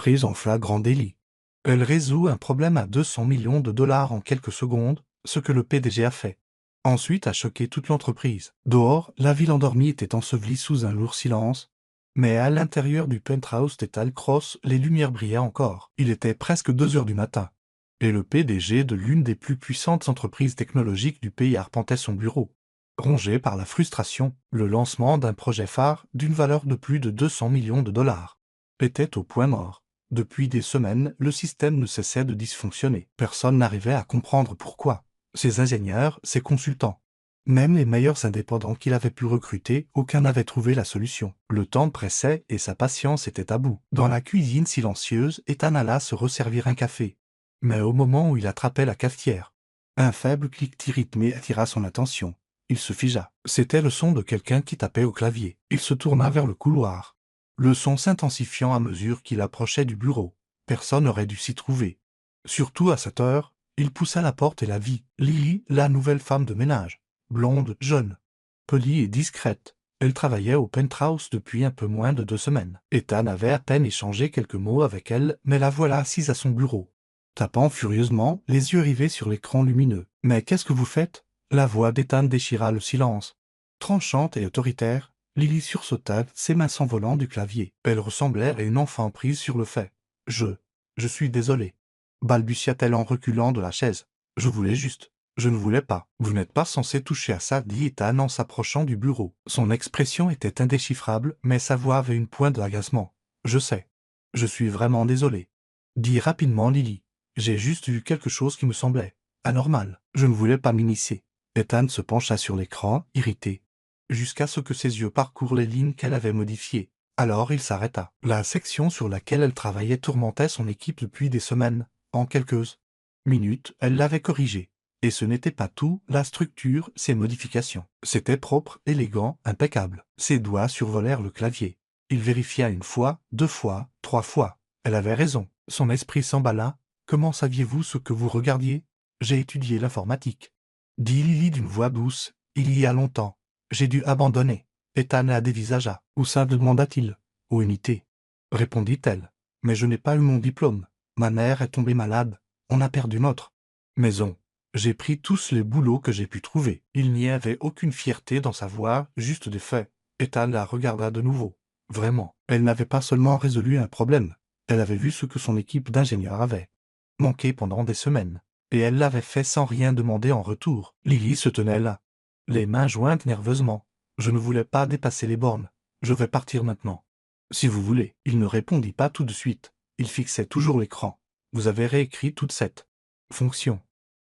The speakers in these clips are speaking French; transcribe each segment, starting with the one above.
prise en flagrant délit. Elle résout un problème à 200 millions de dollars en quelques secondes, ce que le PDG a fait. Ensuite a choqué toute l'entreprise. Dehors, la ville endormie était ensevelie sous un lourd silence. Mais à l'intérieur du penthouse d'Ethel Cross, les lumières brillaient encore. Il était presque 2 heures du matin. Et le PDG de l'une des plus puissantes entreprises technologiques du pays arpentait son bureau. Rongé par la frustration, le lancement d'un projet phare d'une valeur de plus de 200 millions de dollars était au point mort. Depuis des semaines, le système ne cessait de dysfonctionner. Personne n'arrivait à comprendre pourquoi. Ses ingénieurs, ses consultants. Même les meilleurs indépendants qu'il avait pu recruter, aucun n'avait trouvé la solution. Le temps pressait et sa patience était à bout. Dans la cuisine silencieuse, Ethan alla se resservir un café. Mais au moment où il attrapait la cafetière, un faible cliquetis rythmé attira son attention. Il se figea. C'était le son de quelqu'un qui tapait au clavier. Il se tourna vers le couloir. Le son s'intensifiant à mesure qu'il approchait du bureau. Personne n'aurait dû s'y trouver. Surtout à cette heure, il poussa la porte et la vit. Lily, la nouvelle femme de ménage. Blonde, jeune, polie et discrète. Elle travaillait au penthouse depuis un peu moins de 2 semaines. Ethan avait à peine échangé quelques mots avec elle, mais la voilà assise à son bureau, tapant furieusement, les yeux rivés sur l'écran lumineux. « Mais qu'est-ce que vous faites ?» La voix d'Ethan déchira le silence. Tranchante et autoritaire, Lily sursauta, ses mains s'envolant du clavier. Elle ressemblait à une enfant prise sur le fait. « Je suis désolé. » balbutia-t-elle en reculant de la chaise. « Je voulais juste. Je ne voulais pas. » « Vous n'êtes pas censé toucher à ça, » dit Ethan en s'approchant du bureau. Son expression était indéchiffrable, mais sa voix avait une pointe d'agacement. « Je sais. Je suis vraiment désolé. » dit rapidement Lily. « J'ai juste vu quelque chose qui me semblait anormal. Je ne voulais pas m'initier. » Ethan se pencha sur l'écran, irrité, jusqu'à ce que ses yeux parcourent les lignes qu'elle avait modifiées. Alors il s'arrêta. La section sur laquelle elle travaillait tourmentait son équipe depuis des semaines. En quelques minutes, elle l'avait corrigée. Et ce n'était pas tout, la structure, ses modifications. C'était propre, élégant, impeccable. Ses doigts survolèrent le clavier. Il vérifia 1 fois, 2 fois, 3 fois. Elle avait raison. Son esprit s'emballa. « Comment saviez-vous ce que vous regardiez ? » « J'ai étudié l'informatique. » dit Lily d'une voix douce. « Il y a longtemps. J'ai dû abandonner. » Ethan la dévisagea. « Où ça demanda-t-il ? » « Au Unité. » répondit-elle. « Mais je n'ai pas eu mon diplôme. Ma mère est tombée malade. On a perdu notre maison. J'ai pris tous les boulots que j'ai pu trouver. » Il n'y avait aucune fierté dans sa voix, juste des faits. Ethan la regarda de nouveau. Vraiment, elle n'avait pas seulement résolu un problème. Elle avait vu ce que son équipe d'ingénieurs avait manqué pendant des semaines. Et elle l'avait fait sans rien demander en retour. Lily se tenait là, les mains jointes nerveusement. « Je ne voulais pas dépasser les bornes. Je vais partir maintenant. »« Si vous voulez. » Il ne répondit pas tout de suite. Il fixait toujours l'écran. « Vous avez réécrit toute cette fonction, »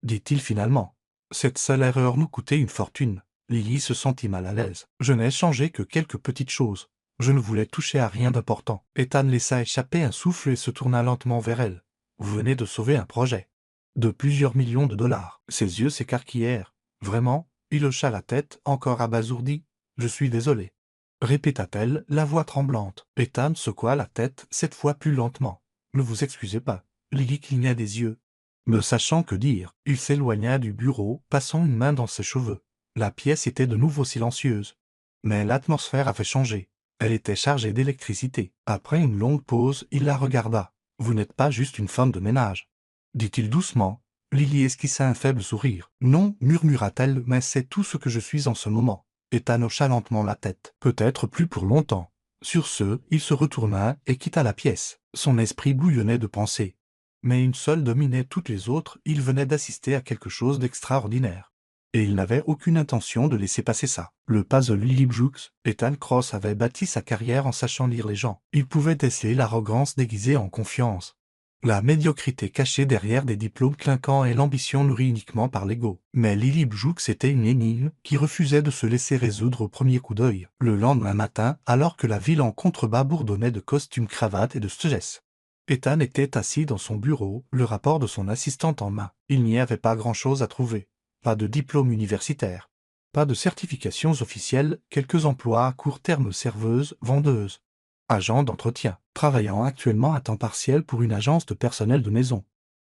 dit-il finalement. « Cette seule erreur nous coûtait une fortune. » Lily se sentit mal à l'aise. « Je n'ai changé que quelques petites choses. Je ne voulais toucher à rien d'important. » Ethan laissa échapper un souffle et se tourna lentement vers elle. « Vous venez de sauver un projet de plusieurs millions de dollars. » Ses yeux s'écarquillèrent. « Vraiment ?» Il hocha la tête, encore abasourdi. « Je suis désolé. » répéta-t-elle, la voix tremblante. Ethan secoua la tête, cette fois plus lentement. « Ne vous excusez pas. » Lily cligna des yeux. Ne sachant que dire, il s'éloigna du bureau, passant une main dans ses cheveux. La pièce était de nouveau silencieuse. Mais l'atmosphère avait changé. Elle était chargée d'électricité. Après une longue pause, il la regarda. « Vous n'êtes pas juste une femme de ménage, » dit-il doucement. Lily esquissa un faible sourire. « Non, » murmura-t-elle, « mais c'est tout ce que je suis en ce moment. » Ethan hocha lentement la tête. « Peut-être plus pour longtemps. » Sur ce, il se retourna et quitta la pièce. Son esprit bouillonnait de pensées. Mais une seule dominait toutes les autres, il venait d'assister à quelque chose d'extraordinaire. Et il n'avait aucune intention de laisser passer ça. Le puzzle Lily Brooks, Ethan Cross avait bâti sa carrière en sachant lire les gens. Il pouvait déceler l'arrogance déguisée en confiance, la médiocrité cachée derrière des diplômes clinquants et l'ambition nourrie uniquement par l'ego. Mais Lily Brooks était une énigme qui refusait de se laisser résoudre au premier coup d'œil. Le lendemain matin, alors que la ville en contrebas bourdonnait de costumes, cravates et de stress, Ethan était assis dans son bureau, le rapport de son assistante en main. Il n'y avait pas grand-chose à trouver. Pas de diplôme universitaire. Pas de certifications officielles, quelques emplois à court terme, serveuse, vendeuse, agent d'entretien, travaillant actuellement à temps partiel pour une agence de personnel de maison.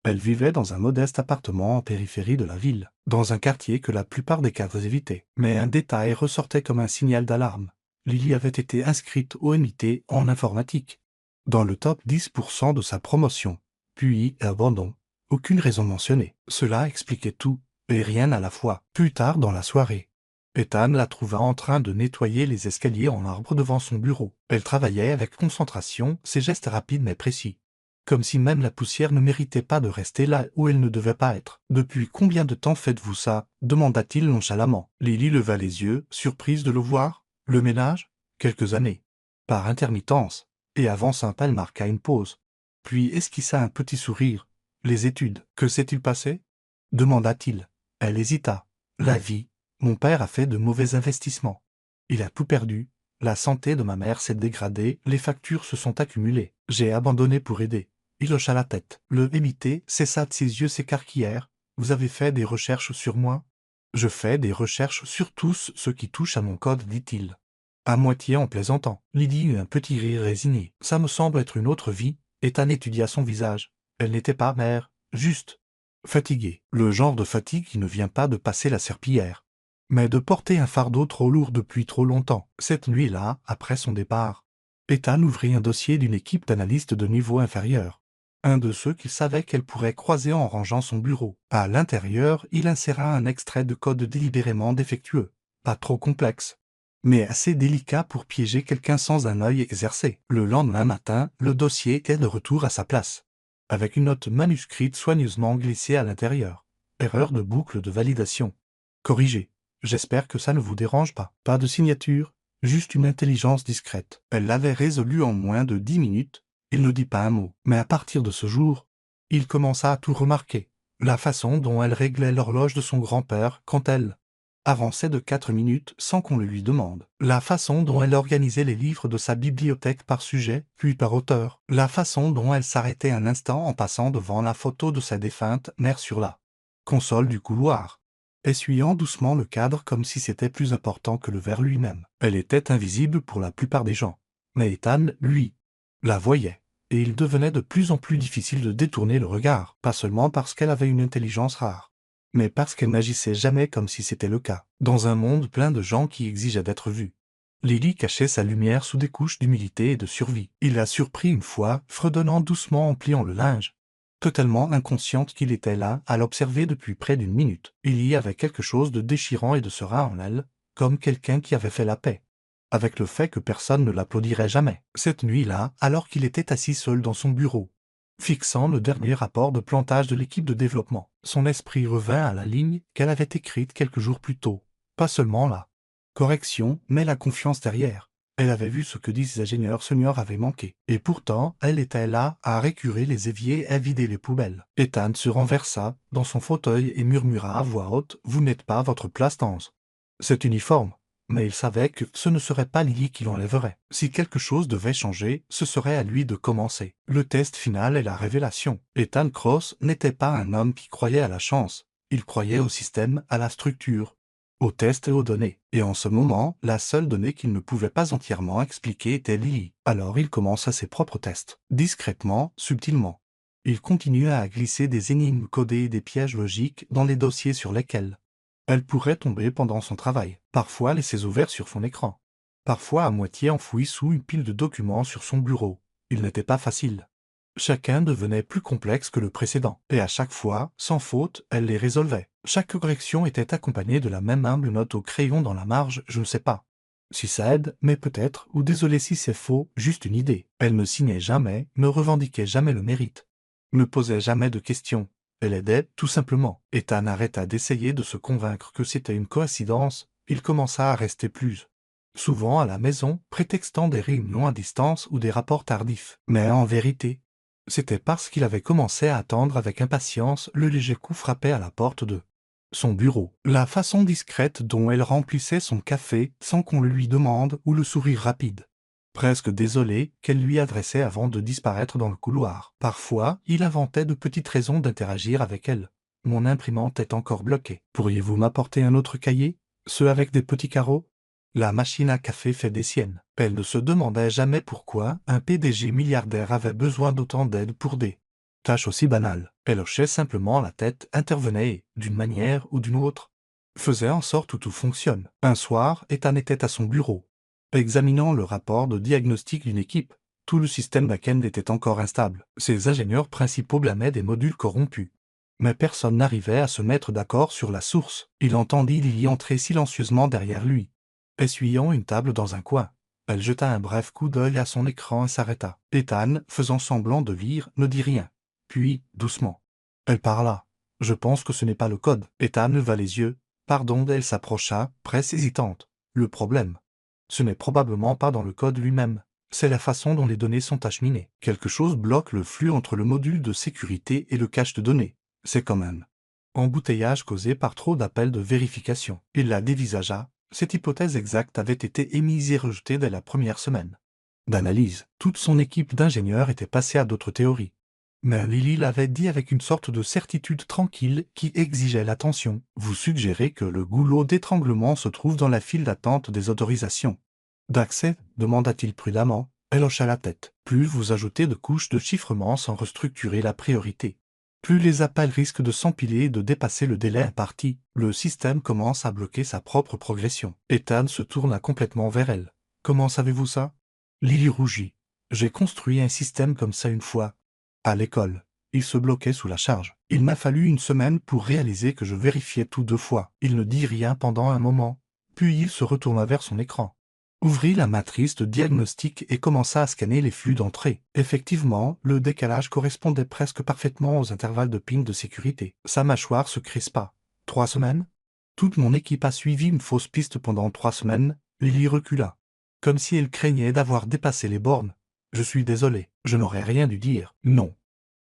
Elle vivait dans un modeste appartement en périphérie de la ville, dans un quartier que la plupart des cadres évitaient. Mais un détail ressortait comme un signal d'alarme. Lily avait été inscrite au MIT en informatique. dans le top 10% de sa promotion. Puis, abandon. Aucune raison mentionnée. Cela expliquait tout, et rien à la fois. Plus tard dans la soirée, Ethan la trouva en train de nettoyer les escaliers en marbre devant son bureau. Elle travaillait avec concentration, ses gestes rapides mais précis. Comme si même la poussière ne méritait pas de rester là où elle ne devait pas être. « Depuis combien de temps faites-vous ça » demanda-t-il nonchalamment. Lily leva les yeux, surprise de le voir. « Le ménage ?»« Quelques années. » « Par intermittence. » Et avant ça, elle marqua une pause. Puis esquissa un petit sourire. « Les études, que s'est-il passé » demanda-t-il. Elle hésita. « La vie. Mon père a fait de mauvais investissements. Il a tout perdu. La santé de ma mère s'est dégradée, les factures se sont accumulées. J'ai abandonné pour aider. » Il hocha la tête. Le MIT cessa de ses yeux s'écarquillèrent. « Vous avez fait des recherches sur moi ?»« Je fais des recherches sur tous ceux qui touchent à mon code, dit-il. À moitié en plaisantant. Lydie eut un petit rire résigné. « Ça me semble être une autre vie. » Ethan étudia son visage. Elle n'était pas mère, juste fatiguée. Le genre de fatigue qui ne vient pas de passer la serpillière, mais de porter un fardeau trop lourd depuis trop longtemps. Cette nuit-là, après son départ, Ethan ouvrit un dossier d'une équipe d'analystes de niveau inférieur. Un de ceux qu'il savait qu'elle pourrait croiser en rangeant son bureau. À l'intérieur, il inséra un extrait de code délibérément défectueux. Pas trop complexe, mais assez délicat pour piéger quelqu'un sans un œil exercé. Le lendemain matin, le dossier était de retour à sa place, avec une note manuscrite soigneusement glissée à l'intérieur. Erreur de boucle de validation. Corrigé. J'espère que ça ne vous dérange pas. Pas de signature, juste une intelligence discrète. Elle l'avait résolu en moins de 10 minutes. Il ne dit pas un mot. Mais à partir de ce jour, il commença à tout remarquer. La façon dont elle réglait l'horloge de son grand-père quand elle avançait de 4 minutes sans qu'on le lui demande. La façon dont elle organisait les livres de sa bibliothèque par sujet, puis par auteur. La façon dont elle s'arrêtait un instant en passant devant la photo de sa défunte mère sur la console du couloir, essuyant doucement le cadre comme si c'était plus important que le verre lui-même. Elle était invisible pour la plupart des gens. Mais Ethan, lui, la voyait. Et il devenait de plus en plus difficile de détourner le regard, pas seulement parce qu'elle avait une intelligence rare, mais parce qu'elle n'agissait jamais comme si c'était le cas, dans un monde plein de gens qui exigeaient d'être vus. Lily cachait sa lumière sous des couches d'humilité et de survie. Il la surprit une fois, fredonnant doucement en pliant le linge, totalement inconsciente qu'il était là, à l'observer depuis près d'une minute. Il y avait quelque chose de déchirant et de serein en elle, comme quelqu'un qui avait fait la paix avec le fait que personne ne l'applaudirait jamais. Cette nuit-là, alors qu'il était assis seul dans son bureau, fixant le dernier rapport de plantage de l'équipe de développement, son esprit revint à la ligne qu'elle avait écrite quelques jours plus tôt. Pas seulement la correction, mais la confiance derrière. Elle avait vu ce que 10 ingénieurs seniors avaient manqué. Et pourtant, elle était là à récurer les éviers et à vider les poubelles. Ethan se renversa dans son fauteuil et murmura à voix haute « Vous n'êtes pas à votre place dans cet uniforme ». Mais il savait que ce ne serait pas Lily qui l'enlèverait. Si quelque chose devait changer, ce serait à lui de commencer. Le test final et la révélation. Ethan Cross n'était pas un homme qui croyait à la chance. Il croyait au système, à la structure, aux tests et aux données. Et en ce moment, la seule donnée qu'il ne pouvait pas entièrement expliquer était Lily. Alors il commença ses propres tests. Discrètement, subtilement. Il continua à glisser des énigmes codées et des pièges logiques dans les dossiers sur lesquels elle pourrait tomber pendant son travail, parfois laissés ouverts sur son écran, parfois à moitié enfouis sous une pile de documents sur son bureau. Il n'était pas facile. Chacun devenait plus complexe que le précédent, et à chaque fois, sans faute, elle les résolvait. Chaque correction était accompagnée de la même humble note au crayon dans la marge « Je ne sais pas si ça aide, mais peut-être » ou « Désolé si c'est faux, juste une idée ». Elle ne signait jamais, ne revendiquait jamais le mérite, ne posait jamais de questions. Elle aidait, tout simplement. Ethan arrêta d'essayer de se convaincre que c'était une coïncidence. Il commença à rester plus souvent à la maison, prétextant des réunions à distance ou des rapports tardifs. Mais en vérité, c'était parce qu'il avait commencé à attendre avec impatience le léger coup frappé à la porte de son bureau. La façon discrète dont elle remplissait son café sans qu'on le lui demande ou le sourire rapide, presque désolé, qu'elle lui adressait avant de disparaître dans le couloir. Parfois, il inventait de petites raisons d'interagir avec elle. « Mon imprimante est encore bloquée. Pourriez-vous m'apporter un autre cahier? Ceux avec des petits carreaux ?» La machine à café fait des siennes. Elle ne se demandait jamais pourquoi un PDG milliardaire avait besoin d'autant d'aide pour des tâches aussi banales. Elle hochait simplement la tête, intervenait et, d'une manière ou d'une autre, faisait en sorte que tout fonctionne. Un soir, Ethan était à son bureau, examinant le rapport de diagnostic d'une équipe. Tout le système back-end était encore instable. Ses ingénieurs principaux blâmaient des modules corrompus. Mais personne n'arrivait à se mettre d'accord sur la source. Il entendit Lily entrer silencieusement derrière lui. Essuyant une table dans un coin, elle jeta un bref coup d'œil à son écran et s'arrêta. Ethan, faisant semblant de lire, ne dit rien. Puis, doucement. Elle parla. Je pense que ce n'est pas le code. Ethan leva les yeux. Pardon, elle s'approcha, presque hésitante. Le problème. Ce n'est probablement pas dans le code lui-même. C'est la façon dont les données sont acheminées. Quelque chose bloque le flux entre le module de sécurité et le cache de données. C'est comme un embouteillage causé par trop d'appels de vérification. Il la dévisagea. Cette hypothèse exacte avait été émise et rejetée dès la première semaine d'analyse. Toute son équipe d'ingénieurs était passée à d'autres théories. Mais Lily l'avait dit avec une sorte de certitude tranquille qui exigeait l'attention. Vous suggérez que le goulot d'étranglement se trouve dans la file d'attente des autorisations d'accès, demanda-t-il prudemment. Elle hocha la tête. Plus vous ajoutez de couches de chiffrement sans restructurer la priorité, plus les appels risquent de s'empiler et de dépasser le délai imparti. Le système commence à bloquer sa propre progression. Ethan se tourna complètement vers elle. Comment savez-vous ça? Lily rougit. J'ai construit un système comme ça une fois. À l'école. Il se bloquait sous la charge. Il m'a fallu une semaine pour réaliser que je vérifiais tout 2 fois. Il ne dit rien pendant un moment. Puis il se retourna vers son écran. Ouvrit la matrice de diagnostic et commença à scanner les flux d'entrée. Effectivement, le décalage correspondait presque parfaitement aux intervalles de ping de sécurité. Sa mâchoire se crispa. 3 semaines? Toute mon équipe a suivi une fausse piste pendant 3 semaines. Lily recula. Comme si elle craignait d'avoir dépassé les bornes. Je suis désolé, je n'aurais rien dû dire. Non.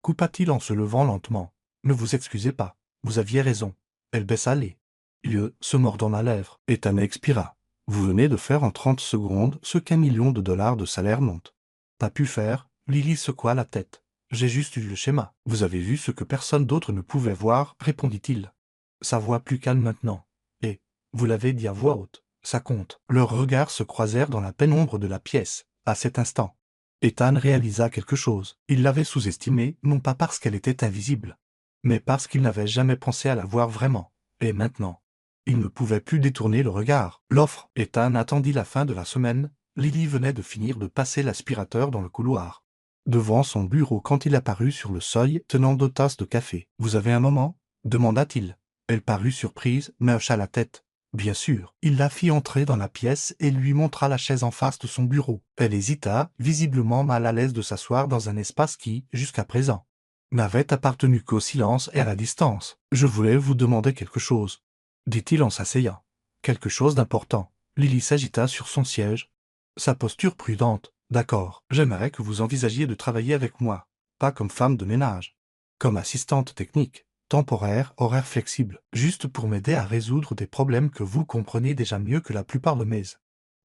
Coupa-t-il en se levant lentement. Ne vous excusez pas. Vous aviez raison. Elle baissa les yeux, se mordant la lèvre. Ethan expira. Vous venez de faire en 30 secondes ce qu'1 million de dollars de salaire monte. Pas pu faire, Lily secoua la tête. J'ai juste eu le schéma. Vous avez vu ce que personne d'autre ne pouvait voir, répondit-il. Sa voix plus calme maintenant. Et, vous l'avez dit à voix haute, ça compte. Leurs regards se croisèrent dans la pénombre de la pièce, à cet instant. Ethan réalisa quelque chose. Il l'avait sous-estimée, non pas parce qu'elle était invisible, mais parce qu'il n'avait jamais pensé à la voir vraiment. Et maintenant, il ne pouvait plus détourner le regard. L'offre. Ethan attendit la fin de la semaine. Lily venait de finir de passer l'aspirateur dans le couloir devant son bureau quand il apparut sur le seuil, tenant 2 tasses de café. Vous avez un moment? Demanda-t-il. Elle parut surprise, mais hocha la tête. Bien sûr. Il la fit entrer dans la pièce et lui montra la chaise en face de son bureau. Elle hésita, visiblement mal à l'aise de s'asseoir dans un espace qui, jusqu'à présent, n'avait appartenu qu'au silence et à la distance. Je voulais vous demander quelque chose, dit-il en s'asseyant. Quelque chose d'important. Lily s'agita sur son siège. Sa posture prudente. D'accord, j'aimerais que vous envisagiez de travailler avec moi, pas comme femme de ménage, comme assistante technique, temporaire, horaire flexible, juste pour m'aider à résoudre des problèmes que vous comprenez déjà mieux que la plupart de mes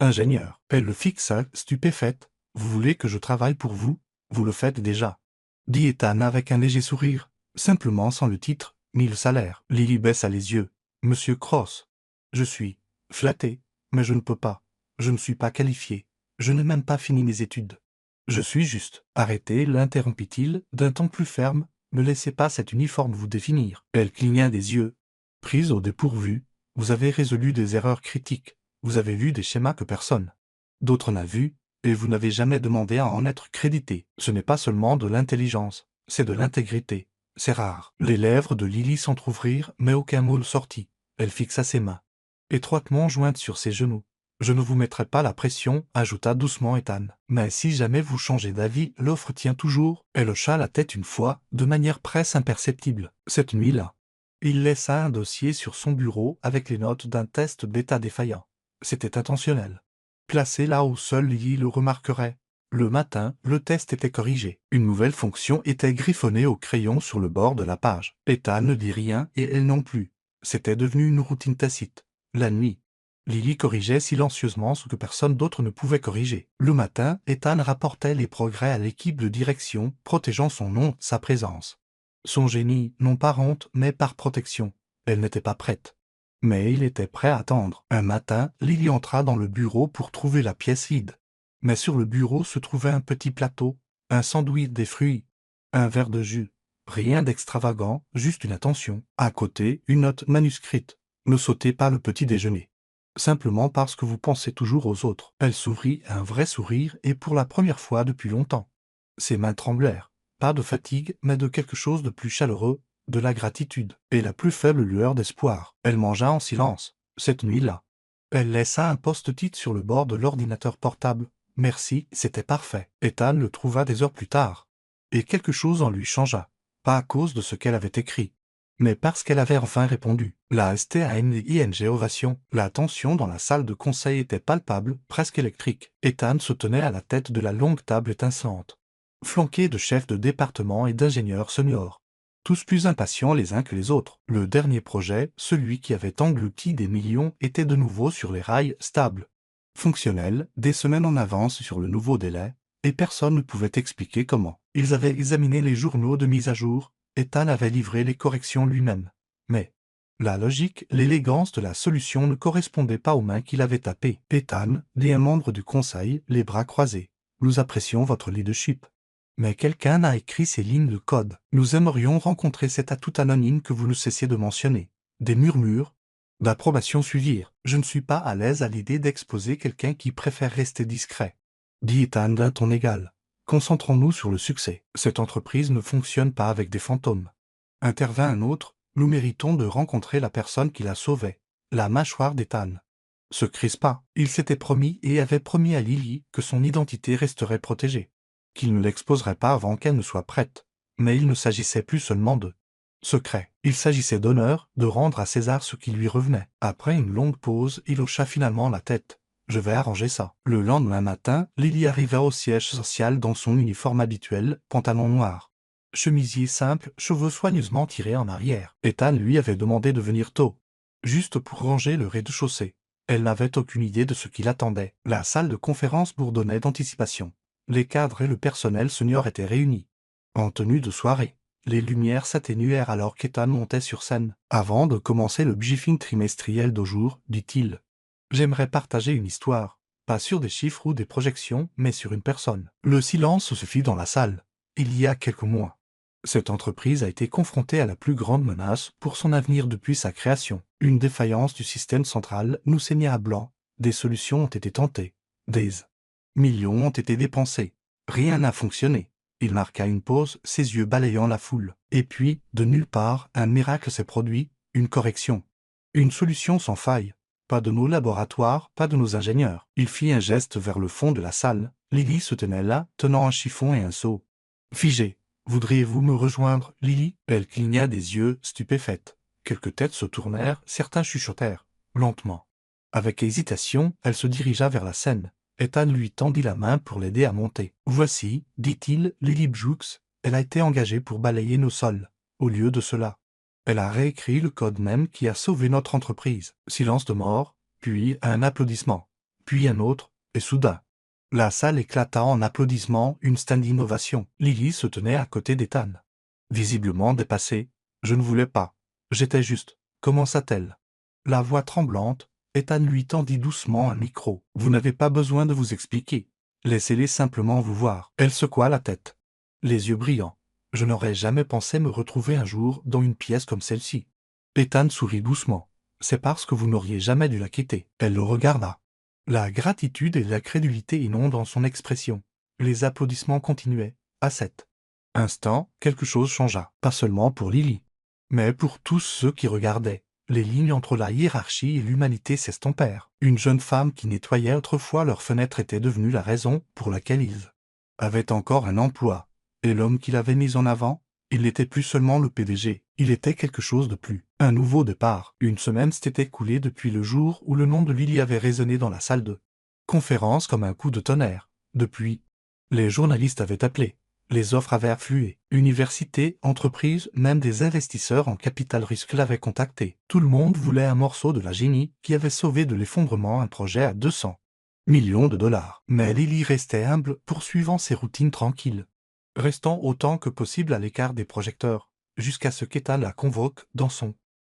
ingénieurs. Elle le fixa, stupéfaite. Vous voulez que je travaille pour vous? Vous le faites déjà, dit Ethan avec un léger sourire, simplement sans le titre, ni le salaire. Lily baissa les yeux. Monsieur Cross. Je suis flatté, mais je ne peux pas. Je ne suis pas qualifié. Je n'ai même pas fini mes études. Je suis juste. Arrêtez, l'interrompit-il, d'un ton plus ferme. Ne laissez pas cet uniforme vous définir. Elle cligna des yeux. Prise au dépourvu, vous avez résolu des erreurs critiques. Vous avez vu des schémas que personne d'autre n'a vus, et vous n'avez jamais demandé à en être crédité. Ce n'est pas seulement de l'intelligence, c'est de l'intégrité. C'est rare. Les lèvres de Lily s'entr'ouvrirent, mais aucun mot ne sortit. Elle fixa ses mains, étroitement jointes sur ses genoux. Je ne vous mettrai pas la pression, ajouta doucement Ethan. Mais si jamais vous changez d'avis, l'offre tient toujours. Elle hocha la tête une fois, de manière presque imperceptible. Cette nuit-là, il laissa un dossier sur son bureau avec les notes d'un test d'état défaillant. C'était intentionnel. Placé là où seul Lily le remarquerait. Le matin, le test était corrigé. Une nouvelle fonction était griffonnée au crayon sur le bord de la page. Ethan ne dit rien et elle non plus. C'était devenu une routine tacite. La nuit, Lily corrigeait silencieusement ce que personne d'autre ne pouvait corriger. Le matin, Ethan rapportait les progrès à l'équipe de direction, protégeant son nom, sa présence. Son génie, non par honte, mais par protection. Elle n'était pas prête. Mais il était prêt à attendre. Un matin, Lily entra dans le bureau pour trouver la pièce vide. Mais sur le bureau se trouvait un petit plateau, un sandwich des fruits, un verre de jus. Rien d'extravagant, juste une attention. À côté, une note manuscrite. Ne sautez pas le petit déjeuner. simplement parce que vous pensez toujours aux autres. Elle s'ouvrit un vrai sourire et pour la première fois depuis longtemps. Ses mains tremblèrent, pas de fatigue, mais de quelque chose de plus chaleureux, de la gratitude, et la plus faible lueur d'espoir. Elle mangea en silence, cette nuit-là. Elle laissa un post-it sur le bord de l'ordinateur portable. Merci, c'était parfait. Ethan le trouva des heures plus tard. Et quelque chose en lui changea. Pas à cause de ce qu'elle avait écrit, mais parce qu'elle avait enfin répondu. La STANING ovation. La tension dans la salle de conseil était palpable, presque électrique. Ethan se tenait à la tête de la longue table étincelante, flanqué de chefs de département et d'ingénieurs seniors, tous plus impatients les uns que les autres. Le dernier projet, celui qui avait englouti des millions, était de nouveau sur les rails, stable, fonctionnel, des semaines en avance sur le nouveau délai, et personne ne pouvait expliquer comment. Ils avaient examiné les journaux de mise à jour, Ethan avait livré les corrections lui-même. Mais la logique, l'élégance de la solution ne correspondait pas aux mains qu'il avait tapées. Ethan, dit un membre du conseil, les bras croisés. Nous apprécions votre leadership. Mais quelqu'un a écrit ces lignes de code. Nous aimerions rencontrer cet atout anonyme que vous ne cessiez de mentionner. Des murmures d'approbation suivirent. Je ne suis pas à l'aise à l'idée d'exposer quelqu'un qui préfère rester discret, dit Ethan d'un ton égal. Concentrons-nous sur le succès. Cette entreprise ne fonctionne pas avec des fantômes. Intervint un autre. Nous méritons de rencontrer la personne qui la sauvait. La mâchoire d'Ethan se crispa. Il s'était promis et avait promis à Lily que son identité resterait protégée, qu'il ne l'exposerait pas avant qu'elle ne soit prête. Mais il ne s'agissait plus seulement de secret. Il s'agissait d'honneur, de rendre à César ce qui lui revenait. Après une longue pause, il hocha finalement la tête. Je vais arranger ça. Le lendemain matin, Lily arriva au siège social dans son uniforme habituel, pantalon noir, chemisier simple, cheveux soigneusement tirés en arrière. Ethan lui avait demandé de venir tôt, juste pour ranger le rez-de-chaussée. Elle n'avait aucune idée de ce qui l'attendait. La salle de conférence bourdonnait d'anticipation. Les cadres et le personnel senior étaient réunis, en tenue de soirée. Les lumières s'atténuèrent alors qu'Ethan montait sur scène. Avant de commencer le briefing trimestriel d'au jour, dit-il, j'aimerais partager une histoire, pas sur des chiffres ou des projections, mais sur une personne. Le silence se fit dans la salle. Il y a quelques mois, cette entreprise a été confrontée à la plus grande menace pour son avenir depuis sa création. Une défaillance du système central nous saignait à blanc. Des solutions ont été tentées. Des millions ont été dépensés. Rien n'a fonctionné. Il marqua une pause, ses yeux balayant la foule. Et puis, de nulle part, un miracle s'est produit, une correction. Une solution sans faille. Pas de nos laboratoires, pas de nos ingénieurs. Il fit un geste vers le fond de la salle. Lily se tenait là, tenant un chiffon et un seau. Figé. Voudriez-vous me rejoindre, Lily? Elle cligna des yeux, stupéfaite. Quelques têtes se tournèrent, certains chuchotèrent, lentement. Avec hésitation, elle se dirigea vers la scène. Ethan lui tendit la main pour l'aider à monter. Voici, dit-il, Lily Brooks, elle a été engagée pour balayer nos sols. Au lieu de cela, elle a réécrit le code même qui a sauvé notre entreprise. Silence de mort, puis un applaudissement, puis un autre, et soudain, la salle éclata en applaudissements, une standing ovation. Lily se tenait à côté d'Ethan, visiblement dépassée. Je ne voulais pas. J'étais juste. Commença-t-elle. La voix tremblante, Ethan lui tendit doucement un micro. Vous n'avez pas besoin de vous expliquer. Laissez-les simplement vous voir. Elle secoua la tête, les yeux brillants. Je n'aurais jamais pensé me retrouver un jour dans une pièce comme celle-ci. Ethan sourit doucement. C'est parce que vous n'auriez jamais dû la quitter. Elle le regarda. La gratitude et la crédulité inondent dans son expression. Les applaudissements continuaient. À cet instant, quelque chose changea. Pas seulement pour Lily, mais pour tous ceux qui regardaient. Les lignes entre la hiérarchie et l'humanité s'estompèrent. Une jeune femme qui nettoyait autrefois leurs fenêtres était devenue la raison pour laquelle ils avaient encore un emploi. Et l'homme qui l'avait mis en avant, il n'était plus seulement le PDG, il était quelque chose de plus. Un nouveau départ. Une semaine s'était écoulée depuis le jour où le nom de Lily avait résonné dans la salle de conférence comme un coup de tonnerre. Depuis, les journalistes avaient appelé. Les offres avaient afflué. Universités, entreprises, même des investisseurs en capital risque l'avaient contacté. Tout le monde voulait un morceau de la génie qui avait sauvé de l'effondrement un projet à 200 millions de dollars. Mais Lily restait humble, poursuivant ses routines tranquilles, restant autant que possible à l'écart des projecteurs, jusqu'à ce qu'Ethan la convoque dans son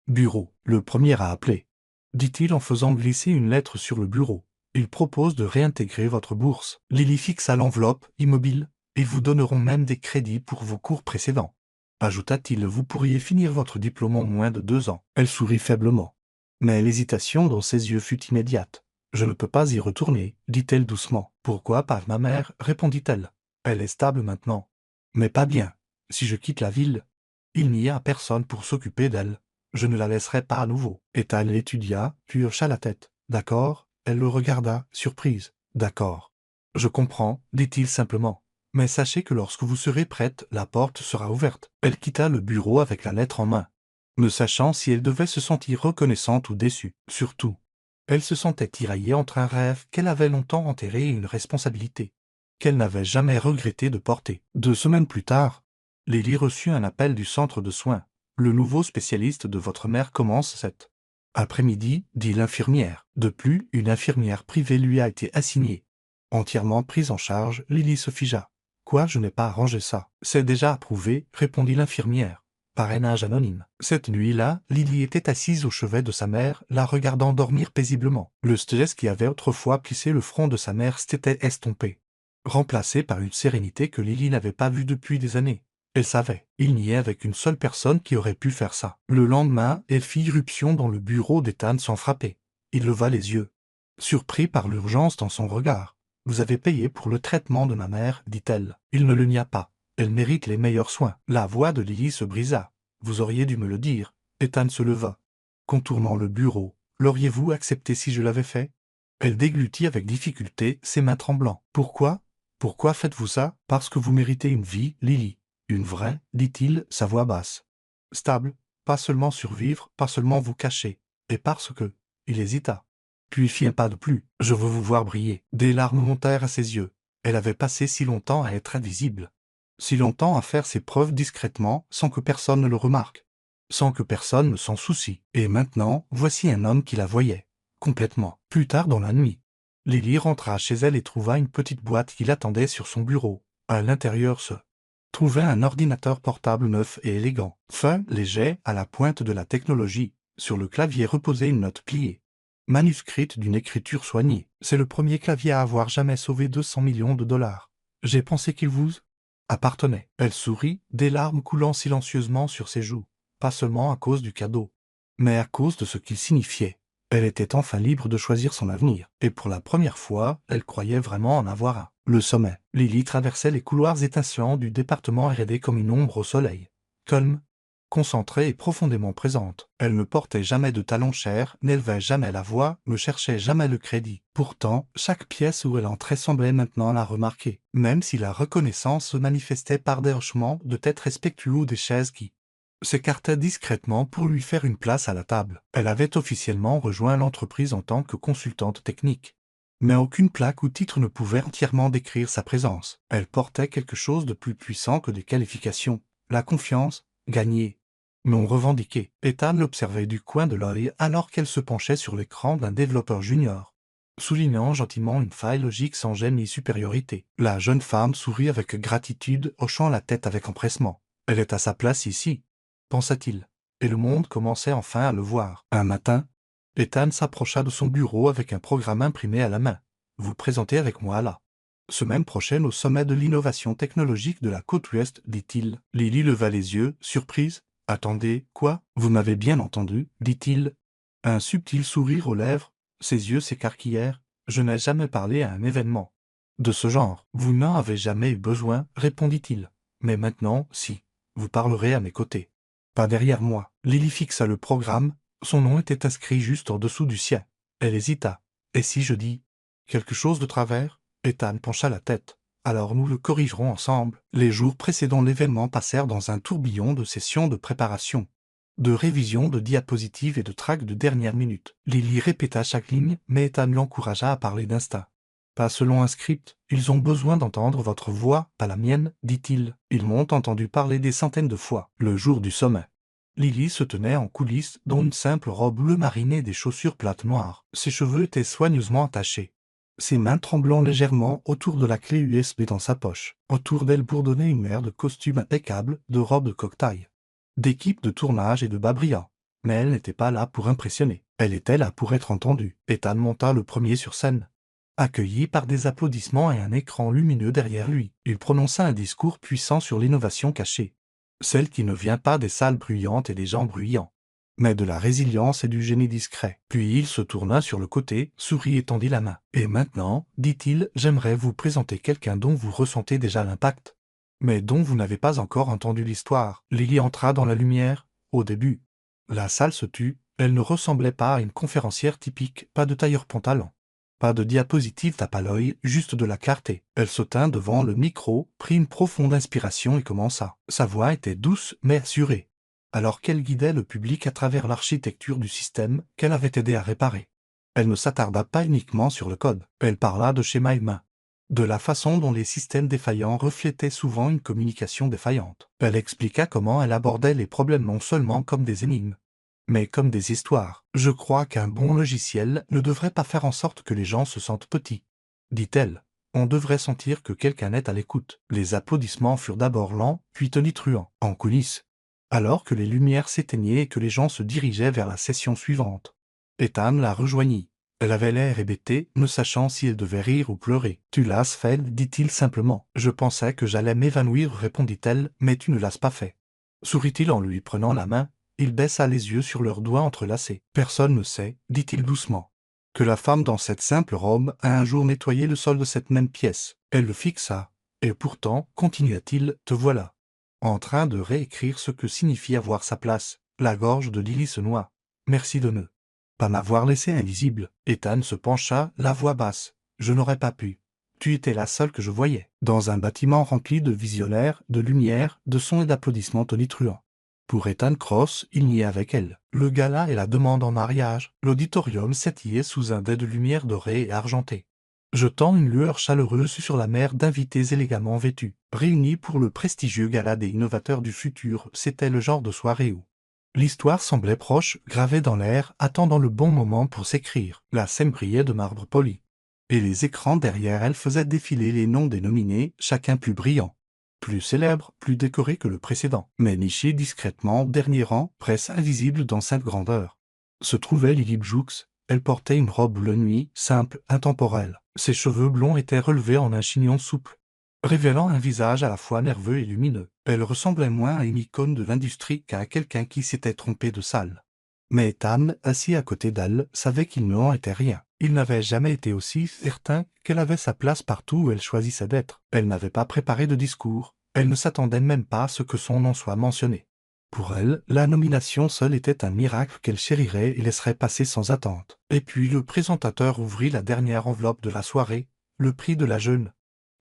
bureau. Le premier à appeler, dit-il en faisant glisser une lettre sur le bureau. Il propose de réintégrer votre bourse. Lily fixa l'enveloppe, immobile, et vous donneront même des crédits pour vos cours précédents. Ajouta-t-il, vous pourriez finir votre diplôme en moins de 2 ans. Elle sourit faiblement. Mais l'hésitation dans ses yeux fut immédiate. « Je ne peux pas y retourner, dit-elle doucement. « Pourquoi pas ma mère, répondit-elle. Elle est stable maintenant. Mais pas bien. Si je quitte la ville, il n'y a personne pour s'occuper d'elle. Je ne la laisserai pas à nouveau. » Ethan l'étudia, puis hocha la tête. « D'accord. » Elle le regarda, surprise. « D'accord. Je comprends, dit-il simplement. Mais sachez que lorsque vous serez prête, la porte sera ouverte. » Elle quitta le bureau avec la lettre en main, ne sachant si elle devait se sentir reconnaissante ou déçue. Surtout, elle se sentait tiraillée entre un rêve qu'elle avait longtemps enterré et une responsabilité qu'elle n'avait jamais regretté de porter. 2 semaines plus tard, Lily reçut un appel du centre de soins. « Le nouveau spécialiste de votre mère commence cet après-midi, dit l'infirmière. De plus, une infirmière privée lui a été assignée. Entièrement prise en charge, Lily se figea. « Quoi, je n'ai pas arrangé ça. »« C'est déjà approuvé, répondit l'infirmière. Parrainage anonyme. » Cette nuit-là, Lily était assise au chevet de sa mère, la regardant dormir paisiblement. Le stress qui avait autrefois plissé le front de sa mère s'était estompé, remplacé par une sérénité que Lily n'avait pas vue depuis des années. Elle savait, il n'y avait qu'une seule personne qui aurait pu faire ça. Le lendemain, elle fit irruption dans le bureau d'Ethan sans frapper. Il leva les yeux, surpris par l'urgence dans son regard. « Vous avez payé pour le traitement de ma mère, dit-elle. Il ne le nia pas. Elle mérite les meilleurs soins. » La voix de Lily se brisa. « Vous auriez dû me le dire. » Ethan se leva, contournant le bureau. « L'auriez-vous accepté si je l'avais fait ?» Elle déglutit avec difficulté, ses mains tremblant. « Pourquoi ? Pourquoi faites-vous ça ? » « Parce que vous méritez une vie, Lily. Une vraie, dit-il, sa voix basse. Stable, pas seulement survivre, pas seulement vous cacher. Et parce que... » Il hésita, puis fit un pas de plus. « Je veux vous voir briller. » Des larmes montèrent à ses yeux. Elle avait passé si longtemps à être invisible, si longtemps à faire ses preuves discrètement, sans que personne ne le remarque, sans que personne ne s'en soucie. Et maintenant, voici un homme qui la voyait, complètement. Plus tard dans la nuit, Lily rentra chez elle et trouva une petite boîte qui l'attendait sur son bureau. À l'intérieur se trouvait un ordinateur portable neuf et élégant, fin, léger, à la pointe de la technologie. Sur le clavier reposait une note pliée, manuscrite d'une écriture soignée. « C'est le premier clavier à avoir jamais sauvé 200 millions de dollars. J'ai pensé qu'il vous appartenait. » Elle sourit, des larmes coulant silencieusement sur ses joues, pas seulement à cause du cadeau, mais à cause de ce qu'il signifiait. Elle était enfin libre de choisir son avenir, et pour la première fois, elle croyait vraiment en avoir un. Le sommet. Lily traversait les couloirs étincelants du département R&D comme une ombre au soleil. Calme, concentrée et profondément présente. Elle ne portait jamais de talons chers, n'élevait jamais la voix, ne cherchait jamais le crédit. Pourtant, chaque pièce où elle entrait semblait maintenant la remarquer, même si la reconnaissance se manifestait par des hochements de tête respectueux ou des chaises qui s'écartait discrètement pour lui faire une place à la table. Elle avait officiellement rejoint l'entreprise en tant que consultante technique. Mais aucune plaque ou titre ne pouvait entièrement décrire sa présence. Elle portait quelque chose de plus puissant que des qualifications. La confiance, gagnée, non revendiquée. Ethan l'observait du coin de l'œil alors qu'elle se penchait sur l'écran d'un développeur junior, soulignant gentiment une faille logique sans gêne ni supériorité. La jeune femme sourit avec gratitude, hochant la tête avec empressement. « Elle est à sa place ici, » pensa-t-il, et le monde commençait enfin à le voir. Un matin, Ethan s'approcha de son bureau avec un programme imprimé à la main. « Vous présentez avec moi à la semaine prochaine au sommet de l'innovation technologique de la côte ouest, dit-il. » Lily leva les yeux, surprise. « Attendez, quoi ? Vous m'avez bien entendu, dit-il. » Un subtil sourire aux lèvres, ses yeux s'écarquillèrent. « Je n'ai jamais parlé à un événement de ce genre. »« Vous n'en avez jamais eu besoin, répondit-il. Mais maintenant, si. Vous parlerez à mes côtés. Pas derrière moi. » Lily fixa le programme. Son nom était inscrit juste en dessous du sien. Elle hésita. « Et si je dis quelque chose de travers ?» Ethan pencha la tête. « Alors nous le corrigerons ensemble. » Les jours précédant l'événement passèrent dans un tourbillon de sessions de préparation, de révision de diapositives et de tracts de dernière minute. Lily répéta chaque ligne, mais Ethan l'encouragea à parler d'instinct. « Pas selon un script, ils ont besoin d'entendre votre voix, pas la mienne, dit-il. Ils m'ont entendu parler des centaines de fois. » Le jour du sommet, Lily se tenait en coulisses dans une simple robe bleu marine et des chaussures plates noires. Ses cheveux étaient soigneusement attachés, ses mains tremblant légèrement autour de la clé USB dans sa poche. Autour d'elle bourdonnait une mer de costumes impeccables, de robes de cocktail, d'équipes de tournage et de bas brillants. Mais elle n'était pas là pour impressionner. Elle était là pour être entendue. Ethan monta le premier sur scène, accueilli par des applaudissements et un écran lumineux derrière lui. Il prononça un discours puissant sur l'innovation cachée, celle qui ne vient pas des salles bruyantes et des gens bruyants, mais de la résilience et du génie discret. Puis il se tourna sur le côté, sourit et tendit la main. « Et maintenant, dit-il, j'aimerais vous présenter quelqu'un dont vous ressentez déjà l'impact, mais dont vous n'avez pas encore entendu l'histoire. » Lily entra dans la lumière, au début. La salle se tut, elle ne ressemblait pas à une conférencière typique, pas de tailleur-pantalon. Pas de diapositive tape à l'œil, juste de la clarté. Elle se tint devant le micro, prit une profonde inspiration et commença. Sa voix était douce mais assurée, alors qu'elle guidait le public à travers l'architecture du système qu'elle avait aidé à réparer. Elle ne s'attarda pas uniquement sur le code, elle parla de schémas humains, de la façon dont les systèmes défaillants reflétaient souvent une communication défaillante. Elle expliqua comment elle abordait les problèmes non seulement comme des énigmes, mais comme des histoires. « Je crois qu'un bon logiciel ne devrait pas faire en sorte que les gens se sentent petits, dit-elle. On devrait sentir que quelqu'un est à l'écoute. » Les applaudissements furent d'abord lents, puis tonitruants, en coulisses, alors que les lumières s'éteignaient et que les gens se dirigeaient vers la session suivante. Ethan la rejoignit. Elle avait l'air hébétée, ne sachant si elle devait rire ou pleurer. « Tu l'as fait, dit-il simplement. »« Je pensais que j'allais m'évanouir, répondit-elle, mais tu ne l'as pas fait. » Sourit-il en lui prenant la main. Il baissa les yeux sur leurs doigts entrelacés. « Personne ne sait, dit-il doucement, que la femme dans cette simple robe a un jour nettoyé le sol de cette même pièce. » Elle le fixa. « Et pourtant, continua-t-il, te voilà en train de réécrire ce que signifie avoir sa place. » La gorge de Lily se noua. « Merci de ne pas m'avoir laissé invisible. » Ethan se pencha, la voix basse. « Je n'aurais pas pu. Tu étais la seule que je voyais. » Dans un bâtiment rempli de visionnaires, de lumière, de sons et d'applaudissements tonitruants. Pour Ethan Cross, il niait avec elle. Le gala et la demande en mariage, l'auditorium s'étillait sous un dais de lumière dorée et argentée, jetant une lueur chaleureuse sur la mer d'invités élégamment vêtus. Réunis pour le prestigieux gala des innovateurs du futur, c'était le genre de soirée où l'histoire semblait proche, gravée dans l'air, attendant le bon moment pour s'écrire. La scène brillait de marbre poli, et les écrans derrière elle faisaient défiler les noms des nominés, chacun plus brillant, plus célèbre, plus décoré que le précédent, mais niché discrètement au dernier rang, presque invisible dans cette grandeur, se trouvait Lily Bjoux. Elle portait une robe bleu nuit, simple, intemporelle. Ses cheveux blonds étaient relevés en un chignon souple, révélant un visage à la fois nerveux et lumineux. Elle ressemblait moins à une icône de l'industrie qu'à quelqu'un qui s'était trompé de salle. Mais Ethan, assis à côté d'elle, savait qu'il n'en était rien. Il n'avait jamais été aussi certain qu'elle avait sa place partout où elle choisissait d'être. Elle n'avait pas préparé de discours. Elle ne s'attendait même pas à ce que son nom soit mentionné. Pour elle, la nomination seule était un miracle qu'elle chérirait et laisserait passer sans attente. Et puis le présentateur ouvrit la dernière enveloppe de la soirée, le prix de la jeune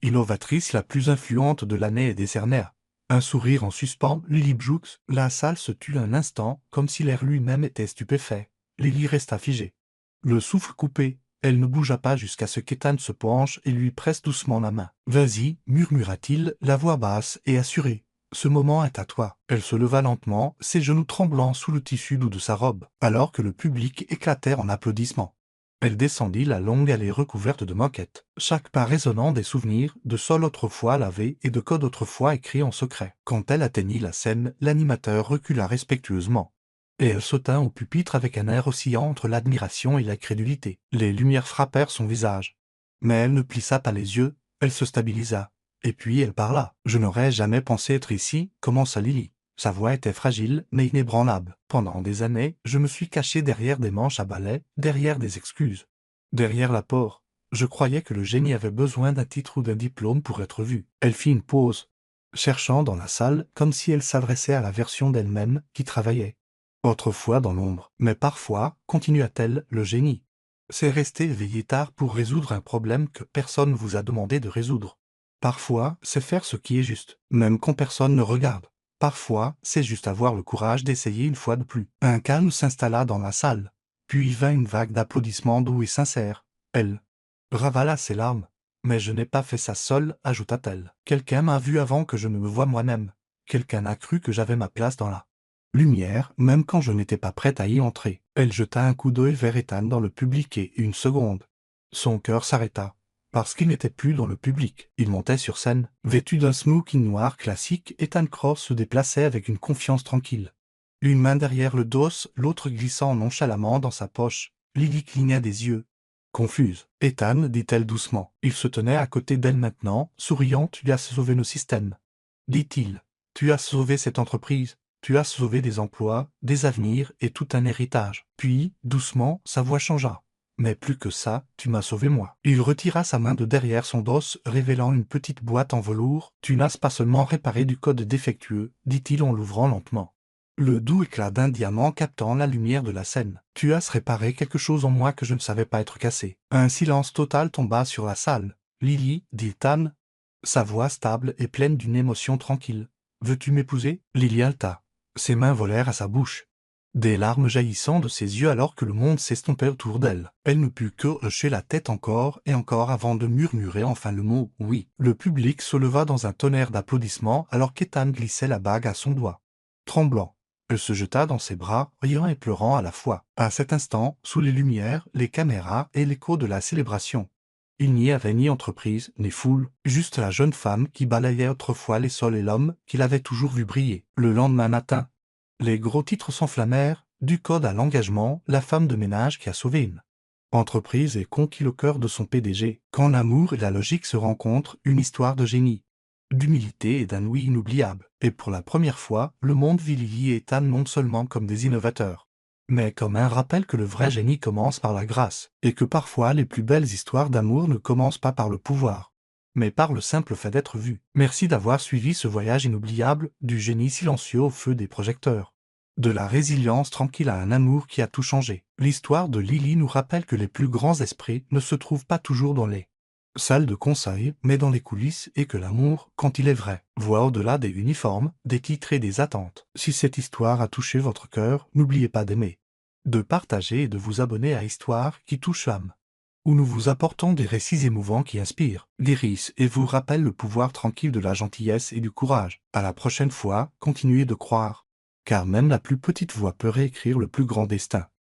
innovatrice la plus influente de l'année et décerna. Un sourire en suspens, Lily Bjoux. La salle se tut un instant, comme si l'air lui-même était stupéfait. Lily resta figée, le souffle coupé. Elle ne bougea pas jusqu'à ce qu'Ethan se penche et lui presse doucement la main. « Vas-y, murmura-t-il, la voix basse et assurée. Ce moment est à toi. » Elle se leva lentement, ses genoux tremblants sous le tissu doux de sa robe, alors que le public éclatait en applaudissements. Elle descendit la longue allée recouverte de moquettes, chaque pas résonnant des souvenirs, de sol autrefois lavé et de code autrefois écrit en secret. Quand elle atteignit la scène, l'animateur recula respectueusement, et elle se tint au pupitre avec un air oscillant entre l'admiration et la crédulité. Les lumières frappèrent son visage, mais elle ne plissa pas les yeux, elle se stabilisa. Et puis elle parla. « Je n'aurais jamais pensé être ici, » commença Lily. Sa voix était fragile, mais inébranlable. « Pendant des années, je me suis caché derrière des manches à balai, derrière des excuses, derrière l'apport. Je croyais que le génie avait besoin d'un titre ou d'un diplôme pour être vu. » Elle fit une pause, cherchant dans la salle, comme si elle s'adressait à la version d'elle-même qui travaillait autrefois dans l'ombre. « Mais parfois, continua-t-elle, le génie, c'est rester éveillé tard pour résoudre un problème que personne vous a demandé de résoudre. Parfois, c'est faire ce qui est juste, même quand personne ne regarde. Parfois, c'est juste avoir le courage d'essayer une fois de plus. » Un calme s'installa dans la salle, puis vint une vague d'applaudissements doux et sincères. Elle ravala ses larmes. « Mais je n'ai pas fait ça seule, ajouta-t-elle. Quelqu'un m'a vu avant que je ne me voie moi-même. Quelqu'un a cru que j'avais ma place dans la lumière, même quand je n'étais pas prête à y entrer. » Elle jeta un coup d'œil vers Ethan dans le public et, une seconde, son cœur s'arrêta. Parce qu'il n'était plus dans le public. Il montait sur scène. Vêtu d'un smoking noir classique, Ethan Cross se déplaçait avec une confiance tranquille. Une main derrière le dos, l'autre glissant nonchalamment dans sa poche. Lily cligna des yeux, confuse. « Ethan, dit-elle doucement. Il se tenait à côté d'elle maintenant, souriant. « Tu as sauvé nos systèmes, dit-il. Tu as sauvé cette entreprise. Tu as sauvé des emplois, des avenirs et tout un héritage. Puis, doucement, sa voix changea. Mais plus que ça, tu m'as sauvé moi. Il retira sa main de derrière son dos, révélant une petite boîte en velours. Tu n'as pas seulement réparé du code défectueux, dit-il en l'ouvrant lentement. Le doux éclat d'un diamant captant la lumière de la scène. Tu as réparé quelque chose en moi que je ne savais pas être cassé. Un silence total tomba sur la salle. Lily, dit Ethan, sa voix stable et pleine d'une émotion tranquille. Veux-tu m'épouser? Lily halta. Ses mains volèrent à sa bouche. Des larmes jaillissant de ses yeux alors que le monde s'estompait autour d'elle. Elle ne put que hocher la tête encore et encore avant de murmurer enfin le mot « oui ». Le public se leva dans un tonnerre d'applaudissements alors qu'Ethan glissait la bague à son doigt. Tremblant, elle se jeta dans ses bras, riant et pleurant à la fois. À cet instant, sous les lumières, les caméras et l'écho de la célébration, il n'y avait ni entreprise, ni foule, juste la jeune femme qui balayait autrefois les sols et l'homme qu'il avait toujours vu briller. Le lendemain matin, les gros titres s'enflammèrent, du code à l'engagement, la femme de ménage qui a sauvé une entreprise et conquis le cœur de son PDG. Quand l'amour et la logique se rencontrent, une histoire de génie, d'humilité et d'un oui inoubliable. Et pour la première fois, le monde vit Lily et Ethan non seulement comme des innovateurs, mais comme un rappel que le vrai génie commence par la grâce, et que parfois les plus belles histoires d'amour ne commencent pas par le pouvoir, mais par le simple fait d'être vu. Merci d'avoir suivi ce voyage inoubliable, du génie silencieux au feu des projecteurs, de la résilience tranquille à un amour qui a tout changé. L'histoire de Lily nous rappelle que les plus grands esprits ne se trouvent pas toujours dans les salles de conseil, mais dans les coulisses, et que l'amour, quand il est vrai, voit au-delà des uniformes, des titres et des attentes. Si cette histoire a touché votre cœur, n'oubliez pas d'aimer, de partager et de vous abonner à Histoire qui touche l'âme, où nous vous apportons des récits émouvants qui inspirent, guérissent et vous rappellent le pouvoir tranquille de la gentillesse et du courage. À la prochaine fois, continuez de croire, car même la plus petite voix peut réécrire le plus grand destin.